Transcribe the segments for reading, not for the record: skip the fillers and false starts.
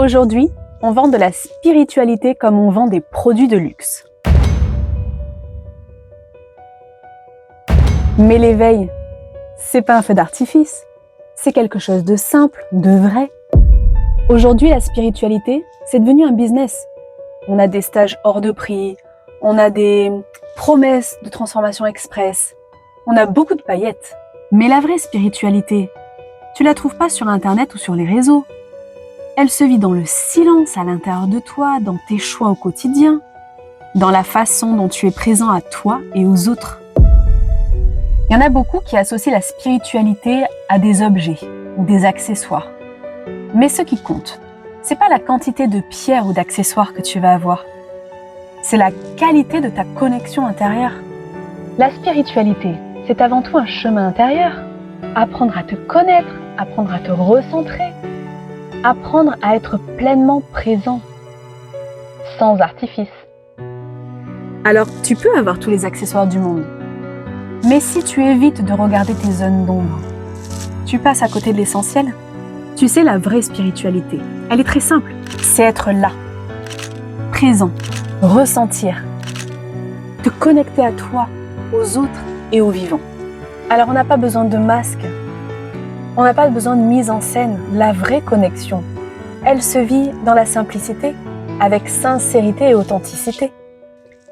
Aujourd'hui, on vend de la spiritualité comme on vend des produits de luxe. Mais l'éveil, c'est pas un feu d'artifice, c'est quelque chose de simple, de vrai. Aujourd'hui, la spiritualité, c'est devenu un business. On a des stages hors de prix, on a des promesses de transformation express, on a beaucoup de paillettes. Mais la vraie spiritualité, tu la trouves pas sur Internet ou sur les réseaux. Elle se vit dans le silence à l'intérieur de toi, dans tes choix au quotidien, dans la façon dont tu es présent à toi et aux autres. Il y en a beaucoup qui associent la spiritualité à des objets ou des accessoires. Mais ce qui compte, c'est pas la quantité de pierres ou d'accessoires que tu vas avoir. C'est la qualité de ta connexion intérieure. La spiritualité, c'est avant tout un chemin intérieur. Apprendre à te connaître, apprendre à te recentrer, apprendre à être pleinement présent, sans artifice. Alors, tu peux avoir tous les accessoires du monde. Mais si tu évites de regarder tes zones d'ombre, tu passes à côté de l'essentiel. Tu sais, la vraie spiritualité, elle est très simple. C'est être là, présent, ressentir, te connecter à toi, aux autres et aux vivants. Alors, on n'a pas besoin de masque. On n'a pas besoin de mise en scène. La vraie connexion, elle se vit dans la simplicité, avec sincérité et authenticité.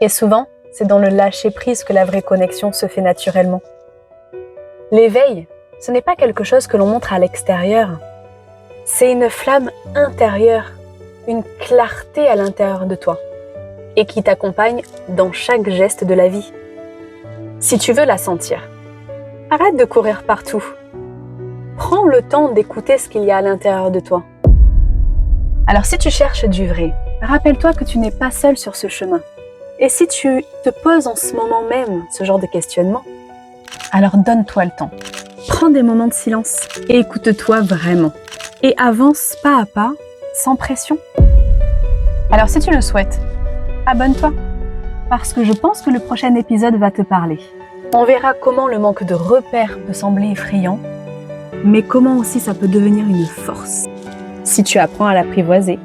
Et souvent, c'est dans le lâcher-prise que la vraie connexion se fait naturellement. L'éveil, ce n'est pas quelque chose que l'on montre à l'extérieur. C'est une flamme intérieure, une clarté à l'intérieur de toi, et qui t'accompagne dans chaque geste de la vie. Si tu veux la sentir, arrête de courir partout. Prends le temps d'écouter ce qu'il y a à l'intérieur de toi. Alors si tu cherches du vrai, rappelle-toi que tu n'es pas seul sur ce chemin. Et si tu te poses en ce moment même ce genre de questionnement, alors donne-toi le temps. Prends des moments de silence et écoute-toi vraiment. Et avance pas à pas, sans pression. Alors si tu le souhaites, abonne-toi, parce que je pense que le prochain épisode va te parler. On verra comment le manque de repères peut sembler effrayant, mais comment aussi ça peut devenir une force si tu apprends à l'apprivoiser.